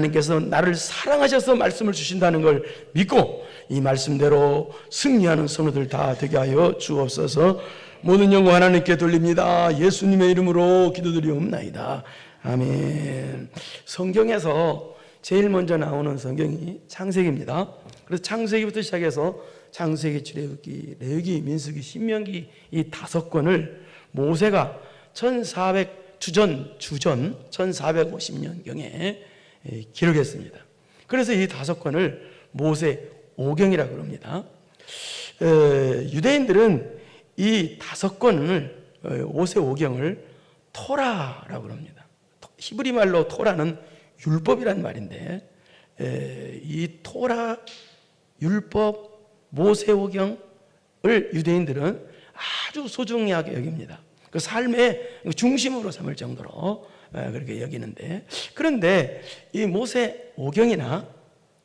하나님께서 나를 사랑하셔서 말씀을 주신다는 걸 믿고 이 말씀대로 승리하는 성도들 다 되게 하여 주옵소서. 모든 영광 하나님께 돌립니다. 예수님의 이름으로 기도드리옵나이다. 아멘. 성경에서 제일 먼저 나오는 성경이 창세기입니다. 그래서 창세기부터 시작해서 창세기, 출애굽기, 레위기, 민수기, 신명기 이 5권을 모세가 주전 1450년경에 기록했습니다. 그래서 이 5권을 모세 오경이라고 합니다. 유대인들은 이 5권을 모세 오경을 토라라고 합니다. 히브리 말로 토라는 율법이란 말인데 이 토라, 율법, 모세오경을 유대인들은 아주 소중히 여깁니다. 그 삶의 중심으로 삼을 정도로 그렇게 여기는데, 그런데 이 모세오경이나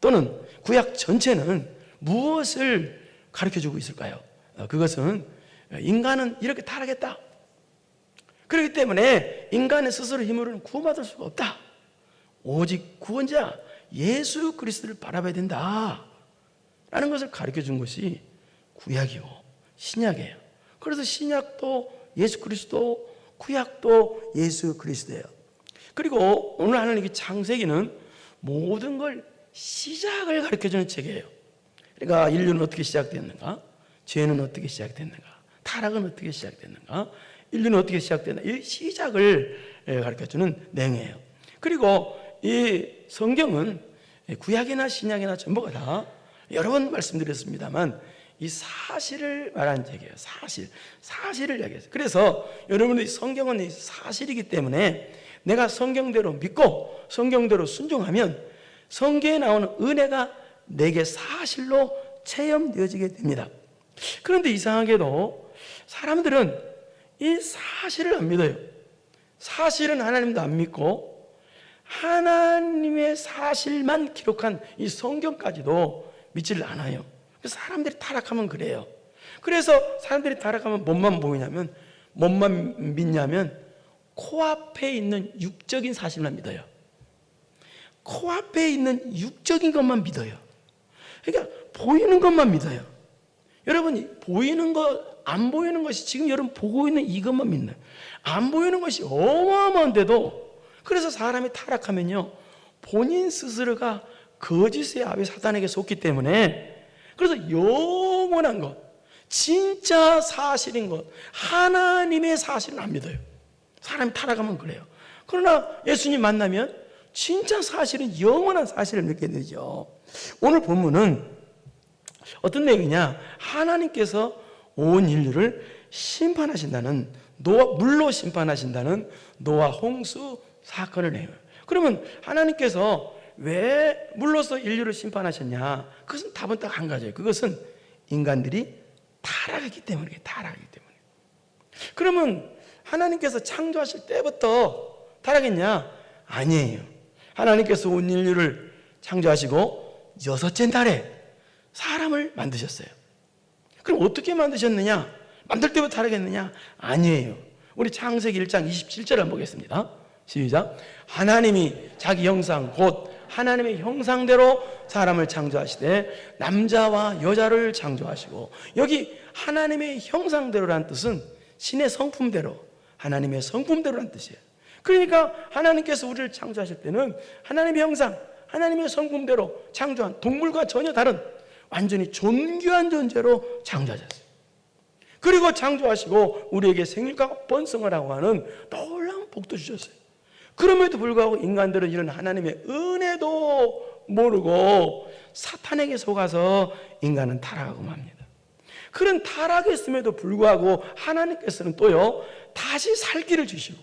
또는 구약 전체는 무엇을 가르쳐주고 있을까요? 그것은 인간은 이렇게 타락했다. 그렇기 때문에 인간의 스스로 힘으로는 구원받을 수가 없다. 오직 구원자 예수 그리스도를 바라봐야 된다 라는 것을 가르쳐준 것이 구약이고 신약이에요. 그래서 신약도 예수 그리스도, 구약도 예수 그리스도예요. 그리고 오늘 하나님의 창세기는 모든 걸 시작을 가르쳐주는 책이에요. 그러니까 인류는 어떻게 시작됐는가, 죄는 어떻게 시작됐는가, 타락은 어떻게 시작됐는가, 인류는 어떻게 시작됐는가, 이 시작을 가르쳐주는 내용이에요. 그리고 이 성경은 구약이나 신약이나 전부가 다 여러 번 말씀드렸습니다만 이 사실을 말하는 책이에요. 사실을 이야기해요. 그래서 여러분들이 성경은 이 사실이기 때문에 내가 성경대로 믿고 성경대로 순종하면 성경에 나오는 은혜가 내게 사실로 체험되어지게 됩니다. 그런데 이상하게도 사람들은 이 사실을 안 믿어요. 사실은 하나님도 안 믿고 하나님의 사실만 기록한 이 성경까지도 믿지를 않아요. 사람들이 타락하면 그래요. 그래서 사람들이 타락하면 뭐만 믿냐면 코앞에 있는 육적인 사실만 믿어요. 코앞에 있는 육적인 것만 믿어요. 그러니까 보이는 것만 믿어요. 여러분이 보이는 것, 안 보이는 것이 지금 여러분 보고 있는 이것만 믿는, 안 보이는 것이 어마어마한데도, 그래서 사람이 타락하면요 본인 스스로가 거짓의 아비 사단에게 속기 때문에, 그래서 영원한 것, 진짜 사실인 것, 하나님의 사실은 안 믿어요. 사람이 타락하면 그래요. 그러나 예수님 만나면 진짜 사실은 영원한 사실을 믿게 되죠. 오늘 본문은 어떤 내용이냐, 하나님께서 온 인류를 심판하신다는, 물로 심판하신다는 노아 홍수 사건을 내요. 그러면 하나님께서 왜 물로서 인류를 심판하셨냐? 그것은 답은 딱 한 가지예요. 그것은 인간들이 타락했기 때문에. 그러면 하나님께서 창조하실 때부터 타락했냐? 아니에요. 하나님께서 온 인류를 창조하시고 6째 날에 사람을 만드셨어요. 그럼 어떻게 만드셨느냐? 만들 때부터 타락했느냐? 아니에요. 우리 창세기 1장 27절 한번 보겠습니다. 시작. 하나님이 자기 형상 곧 하나님의 형상대로 사람을 창조하시되 남자와 여자를 창조하시고, 여기 하나님의 형상대로란 뜻은 신의 성품대로, 하나님의 성품대로란 뜻이에요. 그러니까 하나님께서 우리를 창조하실 때는 하나님의 형상, 하나님의 성품대로 창조한, 동물과 전혀 다른 완전히 존귀한 존재로 창조하셨어요. 그리고 창조하시고 우리에게 생일과 번성을 하고 하는 놀라운 복도 주셨어요. 그럼에도 불구하고 인간들은 이런 하나님의 은혜도 모르고 사탄에게 속아서 인간은 타락하고 맙니다. 그런 타락했음에도 불구하고 하나님께서는 또요 다시 살기를 주시고,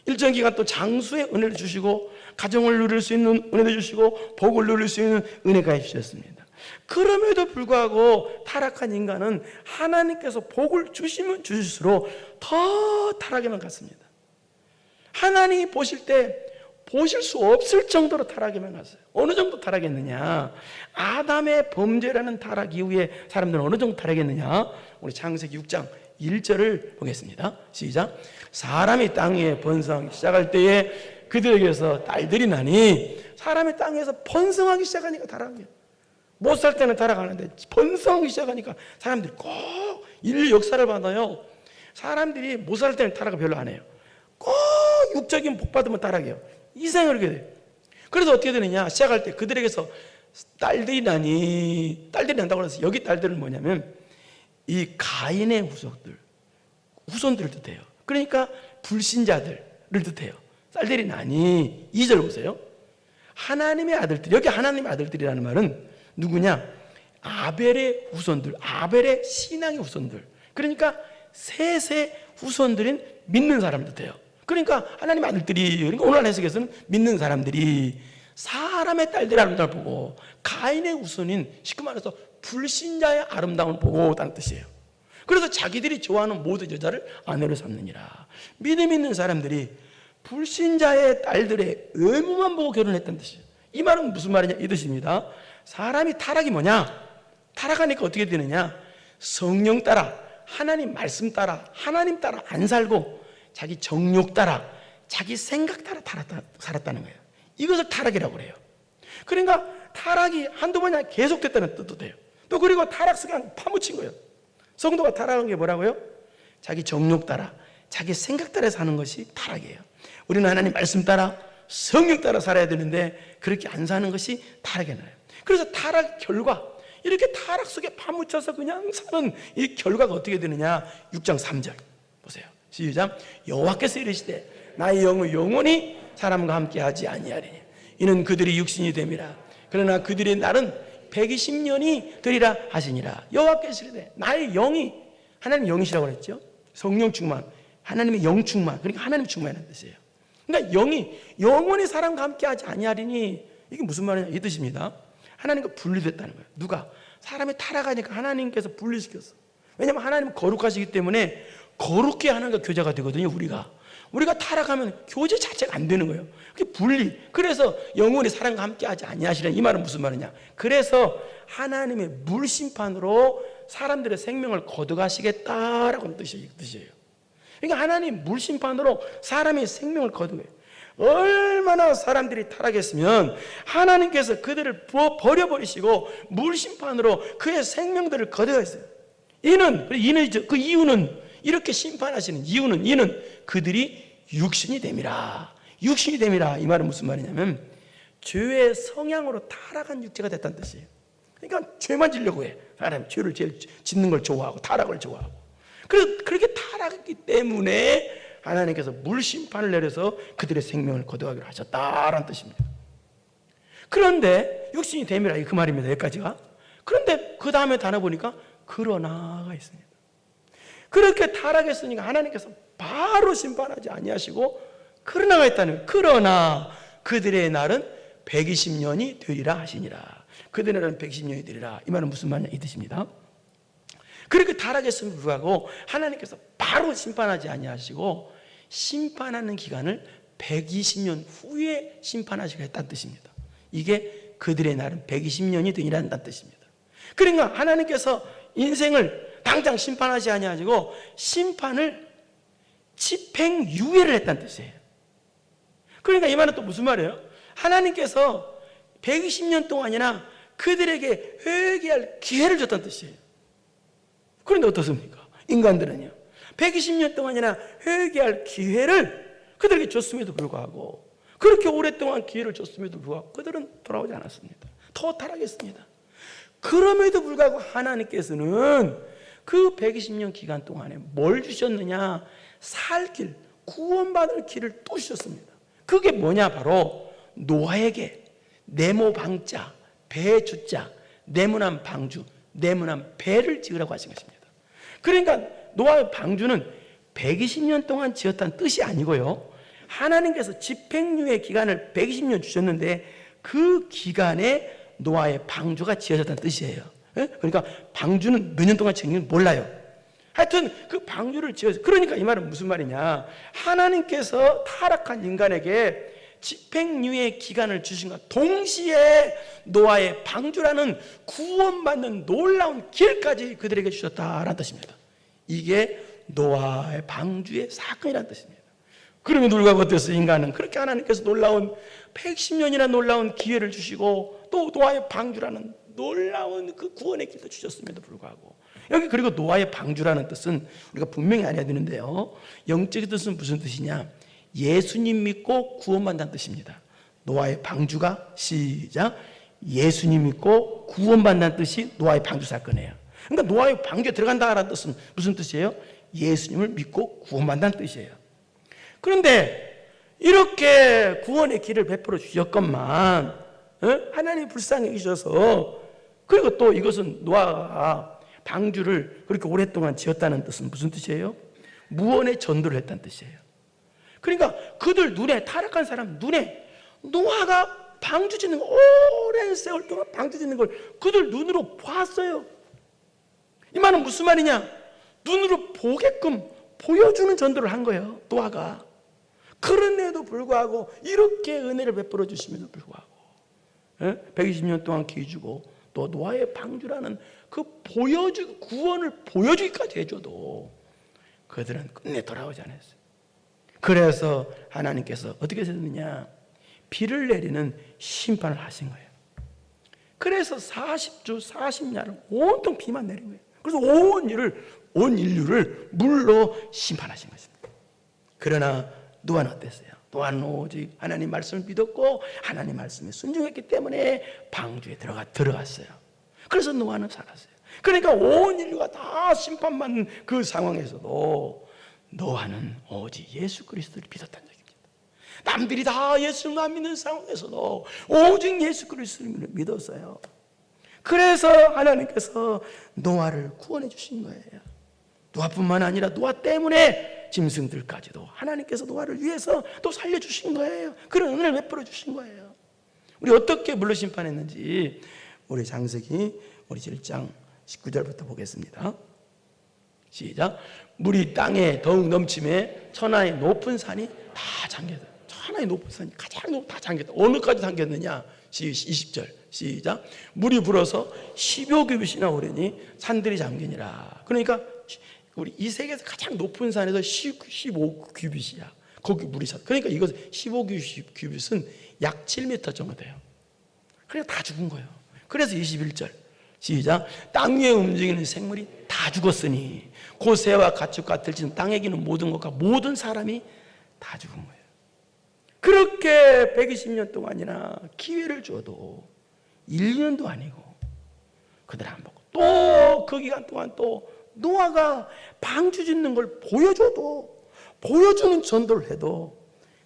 일정 기간 또 장수의 은혜를 주시고, 가정을 누릴 수 있는 은혜도 주시고, 복을 누릴 수 있는 은혜가 주셨습니다. 그럼에도 불구하고 타락한 인간은 하나님께서 복을 주시면 주실수록 더 타락에만 갔습니다. 하나님이 보실 때 보실 수 없을 정도로 타락에만 갔어요. 어느 정도 타락했느냐? 아담의 범죄라는 타락 이후에 사람들은 어느 정도 타락했느냐? 우리 창세기 6장 1절을 보겠습니다. 시작. 사람이 땅 위에 번성하기 시작할 때에 그들에게서 딸들이 나니 사람의 땅에서 번성하기 시작하니까 타락해요. 못 살 때는 타락하는데 번성하기 시작하니까 사람들이 꼭 인류 역사를 받아요. 사람들이 못 살 때는 타락을 별로 안 해요. 꼭 육적인 복 받으면 타락해요. 이상하게 그렇게 돼요. 그래서 어떻게 되느냐, 시작할 때 그들에게서 딸들이 나니, 딸들이 난다고 해서 여기 딸들은 뭐냐면 이 가인의 후손들을 뜻해요. 그러니까 불신자들을 뜻해요. 딸들이 나니, 2절 보세요. 하나님의 아들들, 여기 하나님의 아들들이라는 말은 누구냐? 아벨의 후손들, 아벨의 신앙의 후손들. 그러니까 셋의 후손들인 믿는 사람을 뜻해요. 그러니까 하나님의 아들들이, 그러니까 오늘 해석에서는 믿는 사람들이 사람의 딸들이라는 걸 보고 가인의 후손인, 쉽게 말해서 불신자의 아름다움을 보고 다는 뜻이에요. 그래서 자기들이 좋아하는 모든 여자를 아내로 삼느니라. 믿음 있는 사람들이 불신자의 딸들의 외모만 보고 결혼했다는 뜻이에요. 이 말은 무슨 말이냐, 이 뜻입니다. 사람이 타락이 뭐냐? 타락하니까 어떻게 되느냐? 성령 따라, 하나님 말씀 따라, 하나님 따라 안 살고 자기 정욕 따라, 자기 생각 따라 살았다는 거예요. 이것을 타락이라고 그래요. 그러니까 타락이 한두 번이 아니라 계속됐다는 뜻도 돼요. 또 그리고 타락 속에 파묻힌 거예요. 성도가 타락한 게 뭐라고요? 자기 정욕 따라, 자기 생각 따라 사는 것이 타락이에요. 우리는 하나님 말씀 따라, 성령 따라 살아야 되는데 그렇게 안 사는 것이 타락이 나요. 그래서 타락 결과, 이렇게 타락 속에 파묻혀서 그냥 사는 이 결과가 어떻게 되느냐? 6장 3절 보세요. 시작. 여호와께서 이르시되 나의 영을 영원히 사람과 함께 하지 아니하리니 이는 그들이 육신이 됨이라. 그러나 그들의 날은 120년이 되리라 하시니라. 여호와께서 이르되 나의 영이, 하나님 영이시라고 그랬죠. 성령 충만, 하나님의 영 충만, 그러니까 하나님 충만이라는 뜻이에요. 그러니까 영이 영원히 사람과 함께 하지 아니하리니, 이게 무슨 말이냐, 이 뜻입니다. 하나님과 분리됐다는 거예요. 누가? 사람이 타락하니까 하나님께서 분리시켰어. 왜냐하면 하나님은 거룩하시기 때문에 거룩해 하나님과 교제가 되거든요. 우리가 타락하면 교제 자체가 안 되는 거예요. 그게 분리. 그래서 영원히 사람과 함께 하지 아니하시라. 이 말은 무슨 말이냐? 그래서 하나님의 물심판으로 사람들의 생명을 거둬가시겠다라고 하는 뜻이에요. 그러니까 하나님 물심판으로 사람의 생명을 거두어요. 얼마나 사람들이 타락했으면 하나님께서 그들을 버려버리시고 물심판으로 그의 생명들을 거둬가셨어요. 그 이유는, 이렇게 심판하시는 이유는, 이는 그들이 육신이 됨이라. 육신이 됨이라. 이 말은 무슨 말이냐면 죄의 성향으로 타락한 육체가 됐다는 뜻이에요. 그러니까 죄만 지려고 해. 사람이 죄를 제일 짓는 걸 좋아하고 타락을 좋아하고. 그래서 그렇게 타락했기 때문에 하나님께서 물심판을 내려서 그들의 생명을 거둬가기로 하셨다라는 뜻입니다. 그런데 육신이 됨이라, 그 말입니다. 여기까지가. 그런데 그 다음에 단어 보니까 그러나가 있습니다. 그렇게 타락했으니까 하나님께서 바로 심판하지 아니하시고 그러나가 있다는 거예요. 그러나 그들의 날은 120년이 되리라 하시니라. 그들의 날은 120년이 되리라. 이 말은 무슨 말이냐, 이 뜻입니다. 그렇게 타락했음에도 불구하고 하나님께서 바로 심판하지 아니하시고 심판하는 기간을 120년 후에 심판하시겠다는 뜻입니다. 이게 그들의 날은 120년이 되리라는 뜻입니다. 그러니까 하나님께서 인생을 당장 심판하지 아니하시고 심판을 집행유예를 했다는 뜻이에요. 그러니까 이 말은 또 무슨 말이에요? 하나님께서 120년 동안이나 그들에게 회개할 기회를 줬다는 뜻이에요. 그런데 어떻습니까? 인간들은요, 120년 동안이나 회개할 기회를 그들에게 줬음에도 불구하고, 그렇게 오랫동안 기회를 줬음에도 불구하고 그들은 돌아오지 않았습니다. 더 타락했습니다. 그럼에도 불구하고 하나님께서는 그 120년 기간 동안에 뭘 주셨느냐? 살 길, 구원받을 길을 또 주셨습니다. 그게 뭐냐? 바로 노아에게 네모 방자, 배 주자, 네모난 방주, 네모난 배를 지으라고 하신 것입니다. 그러니까 노아의 방주는 120년 동안 지었다는 뜻이 아니고요, 하나님께서 집행유예 기간을 120년 주셨는데 그 기간에 노아의 방주가 지어졌다는 뜻이에요. 그러니까 방주는 몇 년 동안 지었는지 몰라요. 하여튼 그 방주를 지어서, 그러니까 이 말은 무슨 말이냐, 하나님께서 타락한 인간에게 집행유예 기간을 주신과 동시에 노아의 방주라는 구원받는 놀라운 길까지 그들에게 주셨다라는 뜻입니다. 이게 노아의 방주의 사건이라는 뜻입니다. 그러면 불구하고 어땠어요? 인간은 그렇게 하나님께서 놀라운 110년이나 놀라운 기회를 주시고 또 노아의 방주라는 놀라운 그 구원의 길도 주셨음에도 불구하고 여기 그리고 노아의 방주라는 뜻은 우리가 분명히 알아야 되는데요, 영적인 뜻은 무슨 뜻이냐? 예수님 믿고 구원받는다는 뜻입니다. 노아의 방주가 시작 예수님 믿고 구원받는다는 뜻이 노아의 방주 사건이에요. 그러니까 노아의 방주에 들어간다는 뜻은 무슨 뜻이에요? 예수님을 믿고 구원받는다는 뜻이에요. 그런데 이렇게 구원의 길을 베풀어 주셨건만 하나님이 불쌍히 여기셔서, 그리고 또 이것은 노아가 방주를 그렇게 오랫동안 지었다는 뜻은 무슨 뜻이에요? 무언의 전도를 했다는 뜻이에요. 그러니까 그들 눈에, 타락한 사람 눈에 노아가 방주 짓는 거, 오랜 세월 동안 방주 짓는 걸 그들 눈으로 봤어요. 이 말은 무슨 말이냐? 눈으로 보게끔 보여주는 전도를 한 거예요, 노아가. 그런데도 불구하고 이렇게 은혜를 베풀어 주심에도 불구하고 120년 동안 기회 주고 또 노아의 방주라는 그 구원을 보여주기까지 해줘도 그들은 끝내 돌아오지 않았어요. 그래서 하나님께서 어떻게 하셨느냐? 비를 내리는 심판을 하신 거예요. 그래서 40주 40년을 온통 비만 내린 거예요. 그래서 온 인류를 물로 심판하신 것입니다. 그러나 노아는 어땠어요? 노아는 오직 하나님 말씀을 믿었고 하나님 말씀에 순종했기 때문에 방주에 들어갔어요. 그래서 노아는 살았어요. 그러니까 온 인류가 다 심판받는 그 상황에서도 노아는 오직 예수 그리스도를 믿었다는 얘기입니다. 남들이 다 예수를 안 믿는 상황에서도 오직 예수 그리스도를 믿었어요. 그래서 하나님께서 노아를 구원해 주신 거예요. 노아뿐만 아니라 노아 때문에 짐승들까지도 하나님께서 노아를 위해서 또 살려주신 거예요. 그런 은혜를 베풀어 주신 거예요. 우리 어떻게 물로 심판했는지 우리 창세기 우리 7장 19절부터 보겠습니다. 시작. 물이 땅에 더욱 넘침에 천하의 높은 산이 다 잠겼다. 천하의 높은 산이 가장 높은 다 잠겼다. 어느까지 잠겼느냐? 20절 시작. 물이 불어서 10여 규빗이나 오르니 산들이 잠기니라. 그러니까 우리 이 세계에서 가장 높은 산에서 15규빗이야. 거기 물이 차. 그러니까 이것 15규빗은 약 7m 정도 돼요. 그래서 다 죽은 거예요. 그래서 21절 시작. 땅 위에 움직이는 생물이 다 죽었으니 그 새와 가축 같을지는 땅에 기는 모든 것과 모든 사람이 다 죽은 거예요. 그렇게 120년 동안이나 기회를 줘도 1년도 아니고 그들 안 보고 또 그 기간 동안 또 노아가 방주 짓는 걸 보여줘도, 보여주는 전도를 해도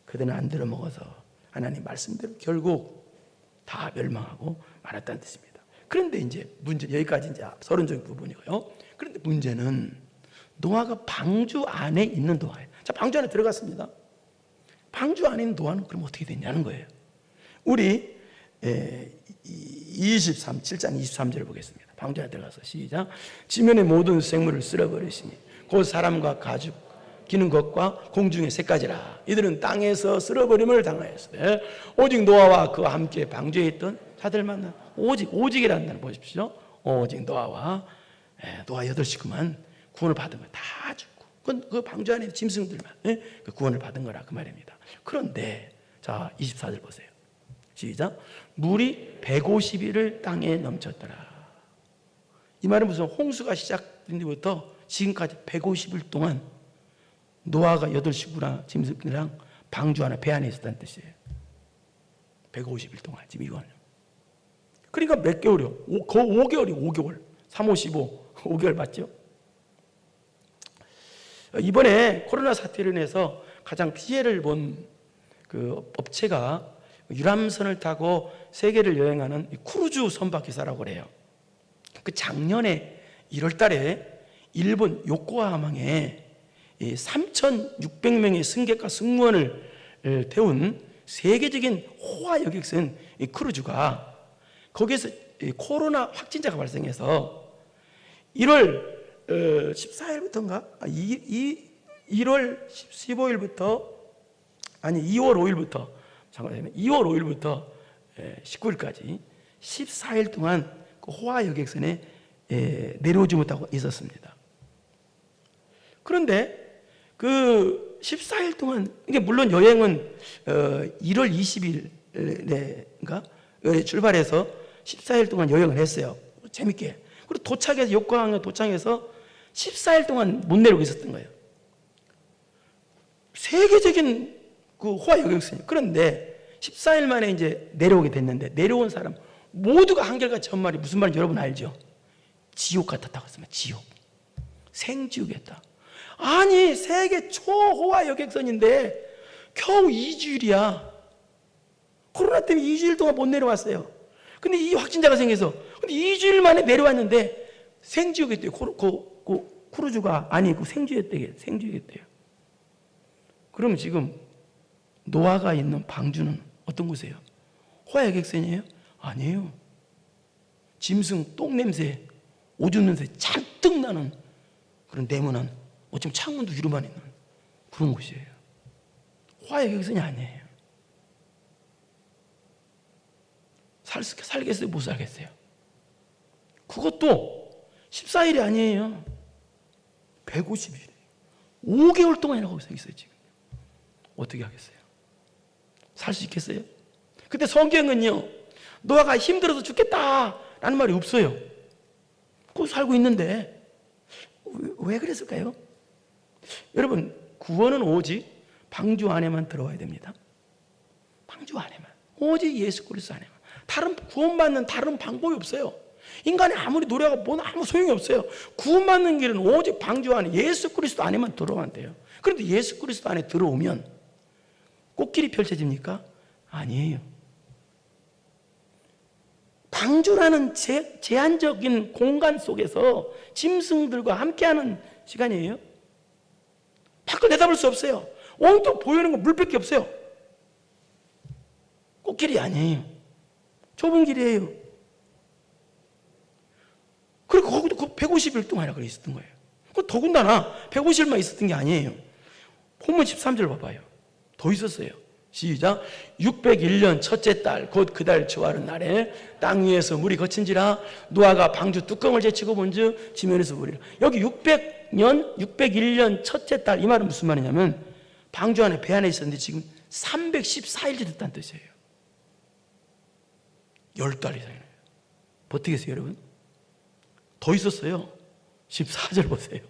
그들은 안 들어먹어서 하나님 말씀대로 결국 다 멸망하고 말았다는 뜻입니다. 그런데 이제 문제, 여기까지 이제 서론적인 부분이고요. 그런데 문제는 노아가 방주 안에 있는 노아예요. 자, 방주 안에 들어갔습니다. 방주 안에 있는 노아는 그럼 어떻게 됐냐는 거예요. 우리 7장 23절을 보겠습니다. 방주 안에 들어가서 시작. 지면의 모든 생물을 쓸어버리시니 곧 사람과 가죽 기는 것과 공중의 새까지라. 이들은 땅에서 쓸어버림을 당하였으되 오직 노아와 그와 함께 방주에 있던 자들만, 오직이라는 말 보십시오. 오직 노아와 노아 8식구만 구원을 받은 거예요. 다 죽고 그 방주 안에 짐승들만 그 구원을 받은 거라 그 말입니다. 그런데 자 24절 보세요. 시작. 물이 150일을 땅에 넘쳤더라. 이 말은 무슨 홍수가 시작된 뒤부터 지금까지 150일 동안 노아가 8식구나 짐승들이랑 방주 안에 배 안에 있었다는 뜻이에요. 150일 동안 지금 이거는. 그러니까 몇 개월이요? 5개월. 3, 5, 15. 5개월 맞죠? 이번에 코로나 사태로 인해서 가장 피해를 본 그 업체가 유람선을 타고 세계를 여행하는 크루즈 선박기사라고 그래요. 그 작년에 1월 달에 일본 요코하마항에 3,600명의 승객과 승무원을 태운 세계적인 호화 여객선 크루즈가 거기에서 코로나 확진자가 발생해서 1월 14일부터인가? 1월 15일부터 아니 2월 5일부터 잠깐만요. 2월 5일부터 19일까지 14일 동안 그 호화 여객선에 내려오지 못하고 있었습니다. 그런데 그 14일 동안, 이게 물론 여행은 1월 20일인가 출발해서 14일 동안 여행을 했어요. 재밌게. 그리고 도착해서 요코하마에 도착해서 14일 동안 못 내려오고 있었던 거예요. 세계적인 그 호화 여객선이에요. 그런데 14일 만에 이제 내려오게 됐는데, 내려온 사람 모두가 한결같이 한 말이 무슨 말인지 여러분 알죠? 지옥 같았다고 했습니다. 지옥. 생지옥이었다. 아니, 세계 초호화 여객선인데 겨우 2주일이야. 코로나 때문에 2주일 동안 못 내려왔어요. 근데 이 확진자가 생겨서, 근데 2주일 만에 내려왔는데 생지옥이었대요. 크루즈가 아니고 생지옥이었대요. 생지옥이었대요. 그러면 지금 노아가 있는 방주는 어떤 곳이에요? 호화 여객선이에요? 아니에요. 짐승 똥냄새, 오줌 냄새 잔뜩 나는 그런 네모난, 어쩌면 창문도 위로만 있는 그런 곳이에요. 호화 여객선이 아니에요. 살겠어요? 못 살겠어요? 그것도 14일이 아니에요. 150일. 5개월 동안이나 거기서 있어요, 지금. 어떻게 하겠어요? 살 수 있겠어요? 근데 성경은요, 노아가 힘들어서 죽겠다라는 말이 없어요. 그거 살고 있는데, 왜 그랬을까요? 여러분, 구원은 오직 방주 안에만 들어와야 됩니다. 방주 안에만. 오직 예수 그리스도 안에만. 다른 구원받는 다른 방법이 없어요. 인간이 아무리 노력하고 뭐는 아무 소용이 없어요. 구원받는 길은 오직 방주 안에, 예수 그리스도 안에만 들어오면 돼요. 그런데 예수 그리스도 안에 들어오면 꽃길이 펼쳐집니까? 아니에요. 방주라는 제한적인 공간 속에서 짐승들과 함께하는 시간이에요. 밖을 내다볼 수 없어요. 온통 보이는 건 물밖에 없어요. 꽃길이 아니에요. 좁은 길이에요. 그리고 거기도 150일 동안이나 그래 있었던 거예요. 더군다나 150일만 있었던 게 아니에요. 본문 13절 봐봐요. 더 있었어요. 시작. 601년 첫째 달 곧 그 달 초하는 날에 땅 위에서 물이 거친지라 노아가 방주 뚜껑을 제치고 본즉 지면에서 물이라. 여기 601년 첫째 달, 이 말은 무슨 말이냐면 방주 안에, 배 안에 있었는데 지금 314일째 됐다는 뜻이에요. 10달 이상이에요. 버티겠어요, 여러분? 더 있었어요. 14절 보세요.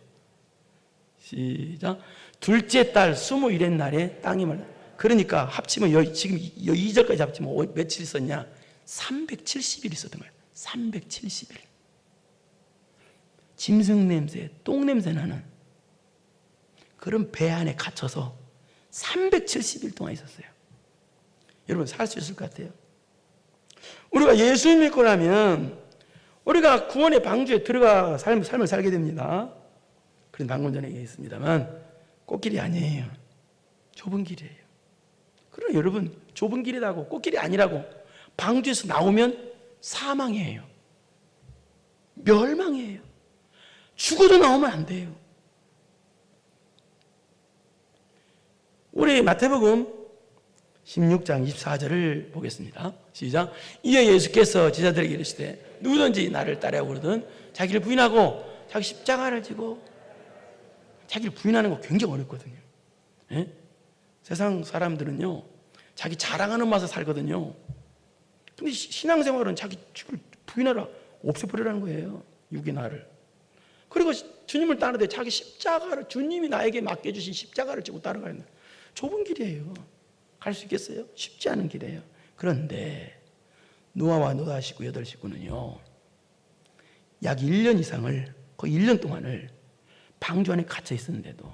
시작. 둘째 달 21일 날에 땅이 말라. 그러니까 합치면 지금 2절까지 합치면 며칠 있었냐? 370일 있었던 거예요. 370일. 짐승 냄새, 똥 냄새 나는 그런 배 안에 갇혀서 370일 동안 있었어요. 여러분, 살 수 있을 것 같아요? 우리가 예수 믿고 나면 우리가 구원의 방주에 들어가 삶을 살게 됩니다. 그런 방금 전에 얘기했습니다만 꽃길이 아니에요. 좁은 길이에요. 그럼 여러분, 좁은 길이라고 꽃길이 아니라고 방주에서 나오면 사망이에요. 멸망이에요. 죽어도 나오면 안 돼요. 우리 마태복음 16장 24절을 보겠습니다. 시작. 이에 예수께서 제자들에게 이르시되 누구든지 나를 따라오거든 자기를 부인하고 자기 십자가를 지고. 자기를 부인하는 거 굉장히 어렵거든요. 예? 세상 사람들은요, 자기 자랑하는 맛에 살거든요. 근데 신앙생활은 자기 부인하라, 없애버리라는 거예요. 육의 나를. 그리고 주님을 따르되 자기 십자가를, 주님이 나에게 맡겨주신 십자가를 지고 따라가는 거예요. 좁은 길이에요. 갈 수 있겠어요? 쉽지 않은 길이에요. 그런데 노아와 노아 식구 8식구는요, 약 1년 이상을, 거의 1년 동안을 방주 안에 갇혀 있었는데도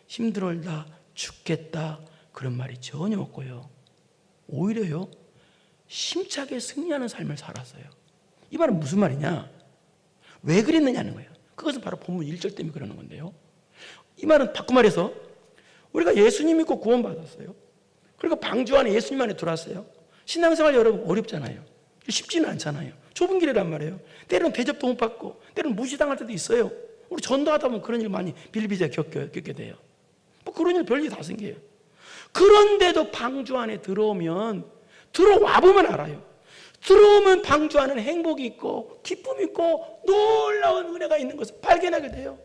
힘들다, 죽겠다 그런 말이 전혀 없고요, 오히려요 힘차게 승리하는 삶을 살았어요. 이 말은 무슨 말이냐? 왜 그랬느냐는 거예요. 그것은 바로 본문 1절 때문에 그러는 건데요, 이 말은 바꿔 말해서 우리가 예수님 믿고 구원받았어요. 그리고 방주 안에 예수님 안에 들어왔어요. 신앙생활 여러분 어렵잖아요. 쉽지는 않잖아요. 좁은 길이란 말이에요. 때로는 대접도 못 받고 때로는 무시당할 때도 있어요. 우리 전도하다 보면 그런 일 많이 빌비자 겪게 돼요. 뭐 그런 일 별일 다 생겨요. 그런데도 방주 안에 들어오면, 들어와 보면 알아요. 들어오면 방주 안에는 행복이 있고 기쁨이 있고 놀라운 은혜가 있는 것을 발견하게 돼요.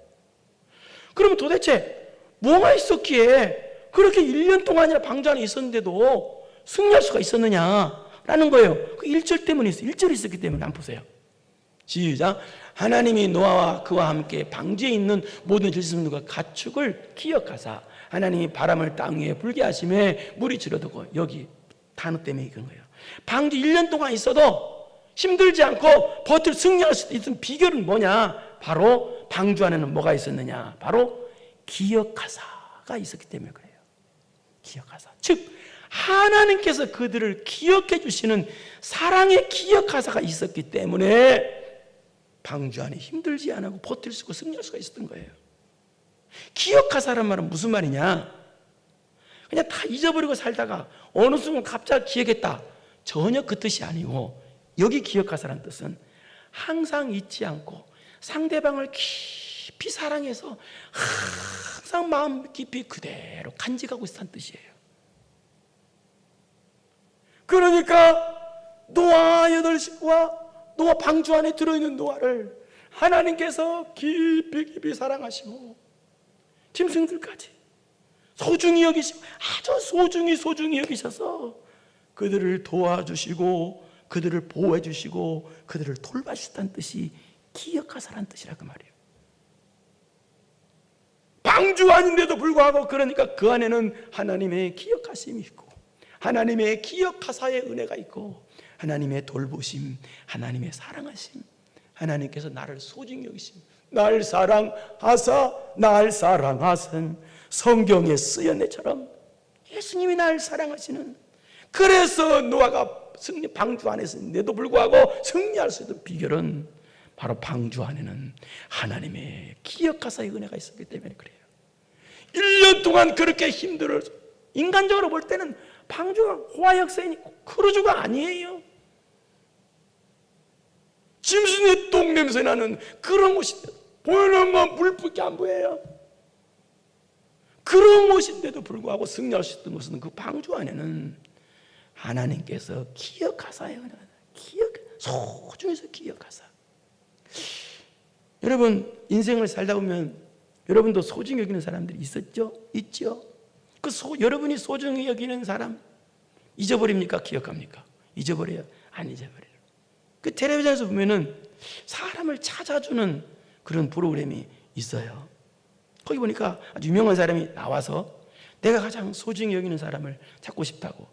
그러면 도대체 뭐가 있었기에 그렇게 1년 동안이나 방주 안에 있었는데도 승리할 수가 있었느냐라는 거예요. 그 1절 때문에 있어요. 1절이 있었기 때문에. 한번 보세요. 시작. 하나님이 노아와 그와 함께 방주에 있는 모든 질서물과 가축을 기억하사 하나님이 바람을 땅 위에 불게 하심에 물이 줄어들고, 여기 단어 때문에 이건 거예요. 방주 1년 동안 있어도 힘들지 않고 버틸 승리할 수 있는 비결은 뭐냐? 바로 방주 안에는 뭐가 있었느냐? 바로 기억하사가 있었기 때문에 그래요. 기억하사. 즉 하나님께서 그들을 기억해 주시는 사랑의 기억하사가 있었기 때문에 방주 안에 힘들지 않고 버틸 수 있고 승리할 수가 있었던 거예요. 기억하사란 말은 무슨 말이냐? 그냥 다 잊어버리고 살다가 어느 순간 갑자기 기억했다. 전혀 그 뜻이 아니고, 여기 기억하사란 뜻은 항상 잊지 않고 상대방을 깊이 사랑해서 항상 마음 깊이 그대로 간직하고 있다는 뜻이에요. 그러니까 노아 8식구와 노아 방주 안에 들어있는 노아를 하나님께서 깊이 사랑하시고 짐승들까지 소중히 여기시고, 아주 소중히 여기셔서 그들을 도와주시고 그들을 보호해 주시고 그들을 돌봐주셨다는 뜻이 기억하사라는 뜻이라고 말이에요. 방주 아닌데도 불구하고, 그러니까 그 안에는 하나님의 기억하심이 있고 하나님의 기억하사의 은혜가 있고 하나님의 돌보심, 하나님의 사랑하심, 하나님께서 나를 소중히 여기심, 날 사랑하사 날 사랑하신 성경에 쓰여진 것처럼 예수님이 날 사랑하시는, 그래서 노아가 방주 안에 있는데도 불구하고 승리할 수 있는 비결은 바로 방주 안에는 하나님의 기억하사의 은혜가 있었기 때문에 그래요. 1년 동안 그렇게 힘들어서, 인간적으로 볼 때는 방주가 호화역사이니 크루즈가 아니에요. 짐승의 똥 냄새 나는 그런 곳인데 보이는 건 물밖에 안 보여요. 그런 곳인데도 불구하고 승리할 수 있던 것은 그 방주 안에는 하나님께서 기억하사예요. 소중해서 기억하사. 여러분 인생을 살다 보면 여러분도 소중히 여기는 사람들이 있었죠? 있죠? 여러분이 소중히 여기는 사람 잊어버립니까? 기억합니까? 잊어버려요? 안 잊어버려요. 그 텔레비전에서 보면은 사람을 찾아주는 그런 프로그램이 있어요. 거기 보니까 아주 유명한 사람이 나와서 내가 가장 소중히 여기는 사람을 찾고 싶다고.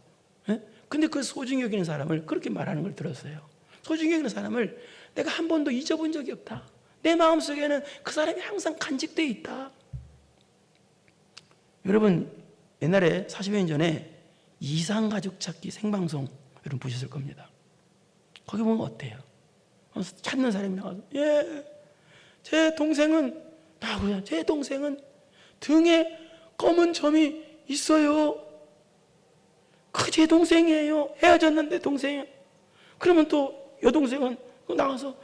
근데 그 소중히 여기는 사람을 그렇게 말하는 걸 들었어요. 소중히 여기는 사람을 내가 한 번도 잊어본 적이 없다. 내 마음속에는 그 사람이 항상 간직되어 있다. 여러분 옛날에 40여 년 전에 이상가족 찾기 생방송 여러분 보셨을 겁니다. 거기 보면 어때요? 찾는 사람이 나와서 제 동생은 나고요. 제 동생은 등에 검은 점이 있어요. 그 제 동생이에요. 헤어졌는데 동생이에요. 그러면 또 여동생은 나와서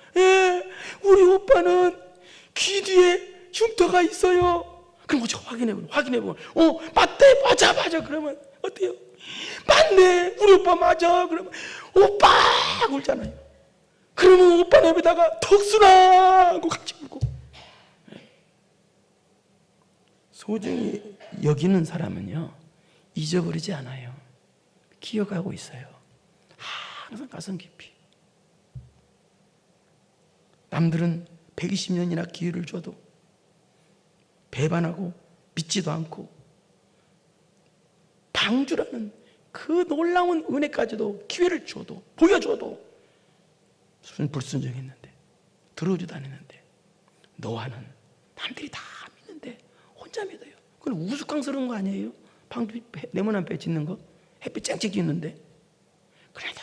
우리 오빠는 귀 뒤에 흉터가 있어요. 그럼 어떻게 확인해보면 맞대, 맞아. 그러면 어때요? 맞네, 우리 오빠 맞아. 그러면 오빠 울잖아요. 그러면 오빠 옆에다가 덕순아 하고 같이 울고. 소중히 여기는 사람은요 잊어버리지 않아요. 기억하고 있어요. 항상 가슴 깊이. 남들은 120년이나 기회를 줘도 배반하고 믿지도 않고 방주라는 그 놀라운 은혜까지도 기회를 줘도 보여줘도 불순종했는데 들어오지도 않았는데, 노아는 남들이 다 믿는데 혼자 믿어요. 그건 우스꽝스러운 거 아니에요? 방주 네모난 배 짓는 거 햇빛 쨍쨍 있는데 그래도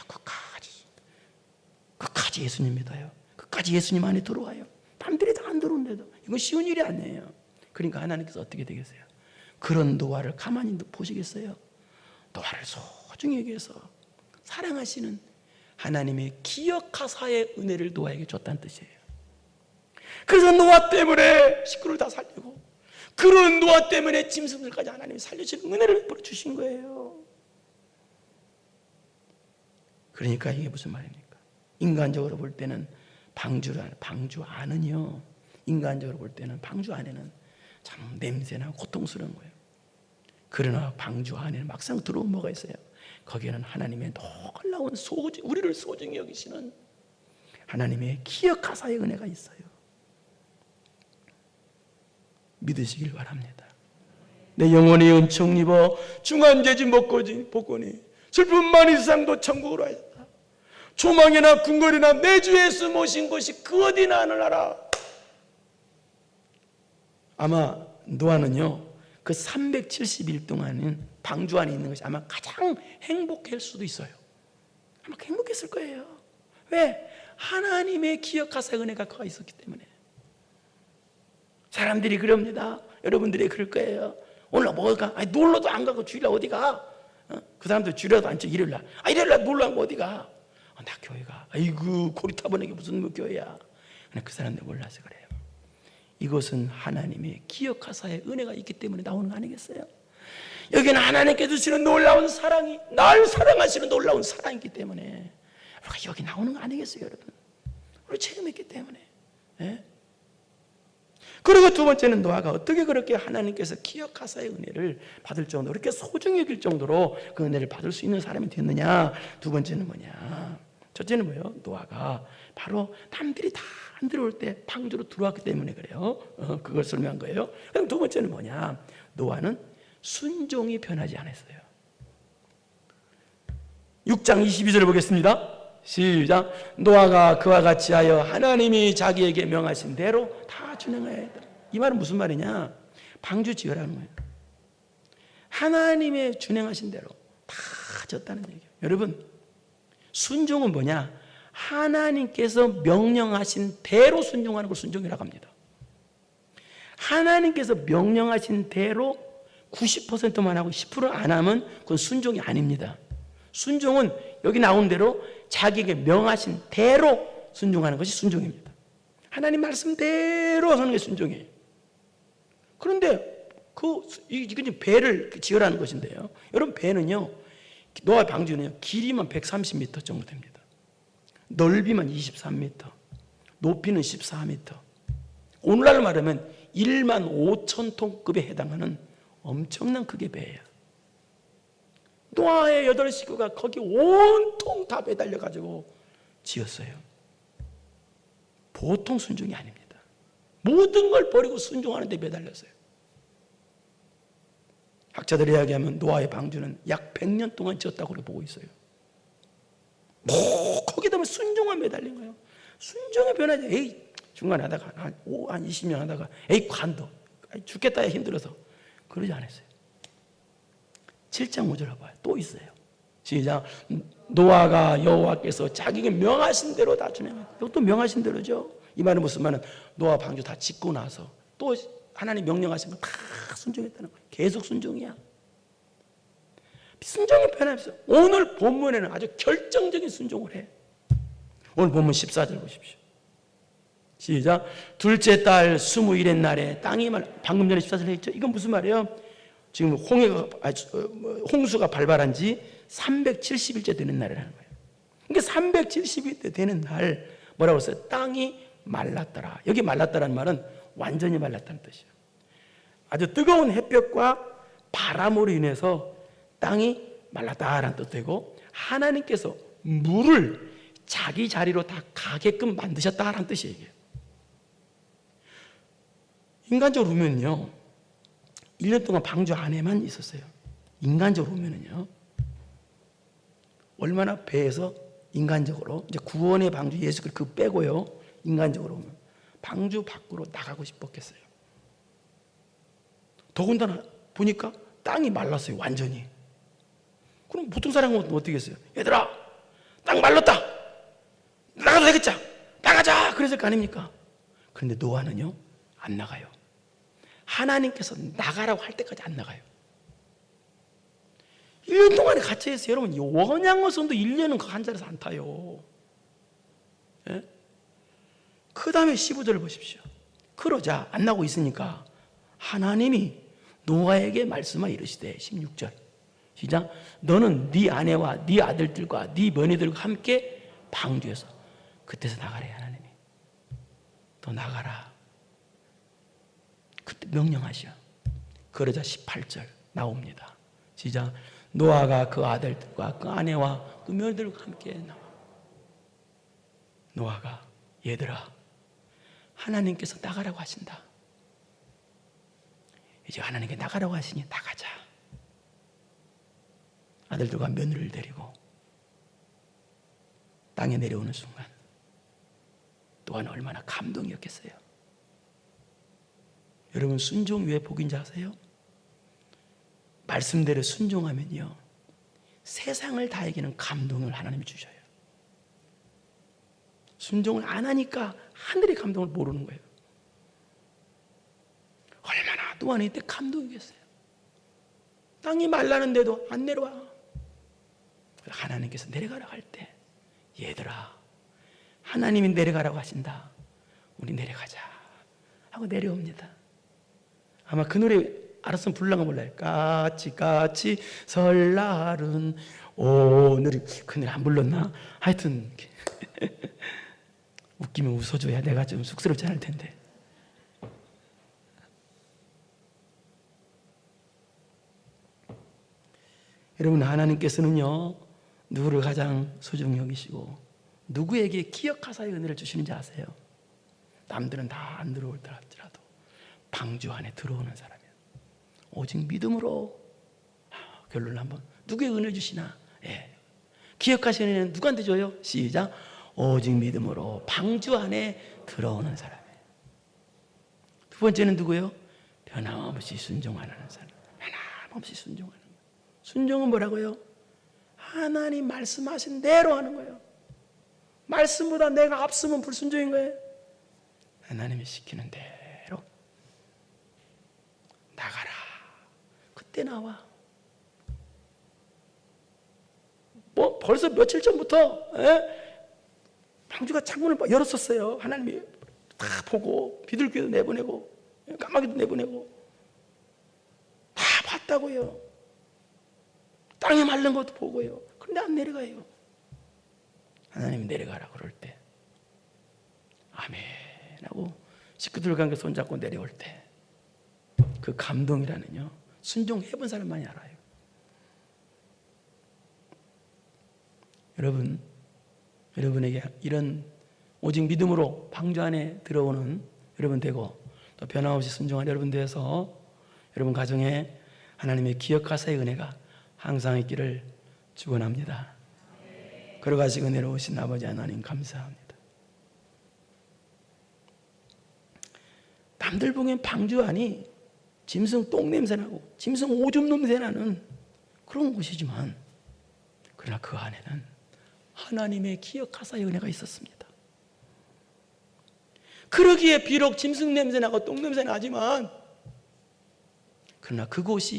끝까지 예수님 믿어요. 끝까지 예수님 안에 들어와요. 남들이 다 안 들어오는데도. 이건 쉬운 일이 아니에요. 그러니까 하나님께서 어떻게 되겠어요? 그런 노아를 가만히 보시겠어요? 노아를 소중히 여기서 사랑하시는 하나님의 기억하사의 은혜를 노아에게 줬다는 뜻이에요. 그래서 노아 때문에 식구를 다 살리고, 그런 노아 때문에 짐승들까지 하나님이 살려주는 은혜를 베풀어 주신 거예요. 그러니까 이게 무슨 말입니까? 인간적으로 볼 때는 방주 안은요, 인간적으로 볼 때는 방주 안에는 참 냄새나 고통스러운 거예요. 그러나 방주 안에는 막상 들어오면 뭐가 있어요? 거기에는 하나님의 놀라운 우리를 소중히 여기시는 하나님의 기억하사의 은혜가 있어요. 믿으시길 바랍니다. 내 영혼이 은총 입어 중한죄지 복권이 슬픔만 이상도 천국으로 하였다. 조망이나 궁궐이나 내 주 예수 모신 곳이 그 어디나 하늘나라. 아마 노아는요 그 370일 동안은 방주 안에 있는 것이 아마 가장 행복할 수도 있어요. 아마 행복했을 거예요. 왜? 하나님의 기억하사 은혜가 거가 있었기 때문에. 사람들이 그럽니다. 여러분들이 그럴 거예요. 오늘 뭐가? 놀러도 안 가고 주일날 어디 가? 그 사람들 주일날도 안 쳐. 일요일날. 일요일날 놀러 안 가고 어디 가? 나 교회 가. 아이고 고리타분하게 무슨 뭐 교회야. 그 사람들 몰라서 그래요. 이것은 하나님의 기억하사의 은혜가 있기 때문에 나오는 거 아니겠어요? 여기는 하나님께서 주시는 놀라운 사랑이, 날 사랑하시는 놀라운 사랑이기 때문에 여기 나오는 거 아니겠어요, 여러분? 우리 체험했기 때문에. 네? 그리고 두 번째는 노아가 어떻게 그렇게 하나님께서 기억하사의 은혜를 받을 정도로, 이렇게 소중히 여길 정도로 그 은혜를 받을 수 있는 사람이 됐느냐? 두 번째는 뭐냐? 첫째는 뭐예요? 노아가 바로 남들이 다 안 들어올 때 방주로 들어왔기 때문에 그래요. 그걸 설명한 거예요. 그럼 두 번째는 뭐냐? 노아는 순종이 변하지 않았어요. 6장 22절을 보겠습니다. 시작. 노아가 그와 같이 하여 하나님이 자기에게 명하신 대로 다 준행하여야 했다. 이 말은 무슨 말이냐? 방주 지으라는 거예요. 하나님의 준행하신 대로 다 졌다는 얘기예요. 여러분, 순종은 뭐냐? 하나님께서 명령하신 대로 순종하는 걸 순종이라고 합니다. 하나님께서 명령하신 대로 90%만 하고 10% 안 하면 그건 순종이 아닙니다. 순종은 여기 나온 대로 자기에게 명하신 대로 순종하는 것이 순종입니다. 하나님 말씀대로 하는 게 순종이에요. 그런데 이건 배를 지으라는 것인데요. 여러분, 배는요, 노아 방주는요, 길이만 130m 정도 됩니다. 넓이만 23m, 높이는 14m. 오늘날로 말하면 1만 5천 톤급에 해당하는 엄청난 크기의 배예요. 노아의 8 식구가 거기 온통 다 매달려가지고 지었어요. 보통 순종이 아닙니다. 모든 걸 버리고 순종하는 데 매달렸어요. 학자들이 이야기하면 노아의 방주는 약 100년 동안 지었다고 보고 있어요. 거기다 순종만 매달린 거예요. 순종에 변하지. 에이, 중간에 하다가 한 20년 하다가 에이, 관둬. 죽겠다 힘들어서 그러지 않았어요. 7장 5절 봐봐요. 또 있어요. 시작. 노아가 여호와께서 자기에게 명하신 대로 다 준행한다. 이것도 명하신 대로죠. 이 말은 무슨 말은 노아 방주 다 짓고 나서 또 하나님 명령하신 거 다 순종했다는 거예요. 계속 순종이야. 순종이 변함없어요. 오늘 본문에는 아주 결정적인 순종을 해. 오늘 본문 14절 보십시오. 시작. 둘째 달 21의 날에 땅이 방금 전에 14절 했죠. 이건 무슨 말이에요? 지금 홍수가 발발한 지 370일째 되는 날이라는 거예요. 그러니까 370일째 되는 날 뭐라고 했어요? 땅이 말랐더라. 여기 말랐다라는 말은 완전히 말랐다는 뜻이에요. 아주 뜨거운 햇볕과 바람으로 인해서 땅이 말랐다라는 뜻도 되고, 하나님께서 물을 자기 자리로 다 가게끔 만드셨다라는 뜻이에요. 인간적으로 보면요, 1년 동안 방주 안에만 있었어요. 인간적으로 보면은요, 얼마나 배에서 인간적으로 이제 구원의 방주 예수 그 빼고요, 인간적으로 보면 방주 밖으로 나가고 싶었겠어요. 더군다나 보니까 땅이 말랐어요, 완전히. 그럼 보통 사람은 어떻게 했어요? 얘들아, 땅 말랐다. 나가도 되겠자. 나가자. 그랬을 거 아닙니까? 그런데 노아는요, 안 나가요. 하나님께서 나가라고 할 때까지 안 나가요. 1년 동안에 같이 했어요. 여러분, 원양어선도 1년은 한 자리에서 안 타요. 예? 그 다음에 15절을 보십시오. 그러자 안 나고 있으니까 하나님이 노아에게 말씀하 이르시되, 16절 시작. 너는 네 아내와 네 아들들과 네 며느리들과 함께 방주에서, 그때서 나가래. 하나님이 너 나가라. 그때 명령하셔. 그러자 18절 나옵니다. 시작. 노아가 그 아들들과 그 아내와 그 며느리들과 함께 나와. 노아가 얘들아 하나님께서 나가라고 하신다. 이제 하나님께 나가라고 하시니 나가자. 아들들과 며느리를 데리고 땅에 내려오는 순간 또한 얼마나 감동이었겠어요. 여러분 순종 왜 복인지 아세요? 말씀대로 순종하면요 세상을 다 이기는 감동을 하나님이 주셔요. 순종을 안 하니까 하늘의 감동을 모르는 거예요. 얼마나 노아는 이때 감동이겠어요. 땅이 말라는데도 안 내려와. 하나님께서 내려가라고 할 때 얘들아 하나님이 내려가라고 하신다. 우리 내려가자 하고 내려옵니다. 아마 그 노래 알았으면 불러가 몰라요. 까치 설날은 오늘이 그 노래 안 불렀나? 하여튼 웃기면 웃어줘야 내가 좀 쑥스럽지 않을 텐데. 여러분 하나님께서는요 누구를 가장 소중히 여기시고 누구에게 기억하사의 은혜를 주시는지 아세요? 남들은 다 안 들어올 때라도 방주 안에 들어오는 사람이에요. 오직 믿음으로. 결론을 한번 누구의 은혜 주시나? 예. 기억하시는 은혜는 누구한테 줘요? 시작. 오직 믿음으로 방주 안에 들어오는 사람이에요. 두 번째는 누구예요? 변함없이 순종하는 사람. 변함없이 순종하는 거예요. 순종은 뭐라고요? 하나님 말씀하신 대로 하는 거예요. 말씀보다 내가 앞서면 불순종인 거예요. 하나님이 시키는 대로 나가라. 그때 나와. 뭐 벌써 며칠 전부터 방주가 창문을 열었었어요. 하나님이 다 보고 비둘기도 내보내고 까마귀도 내보내고 다 봤다고요. 땅에 마른 것도 보고요. 그런데 안 내려가요. 하나님이 내려가라 그럴 때 아멘 하고 식구들과 함께 손잡고 내려올 때 그 감동이라는요 순종해본 사람만이 알아요. 여러분에게 이런 오직 믿음으로 방주 안에 들어오는 여러분 되고 또 변함없이 순종한 여러분 되어서 여러분 가정에 하나님의 기억하사의 은혜가 항상 있기를 축원합니다. 걸어가시고 내려오신 아버지 하나님 감사합니다. 남들 보기엔 방주 안이 짐승 똥냄새 나고 짐승 오줌 냄새 나는 그런 곳이지만 그러나 그 안에는 하나님의 기억하사의 은혜가 있었습니다. 그러기에 비록 짐승 냄새 나고 똥 냄새 나지만 그러나 그곳이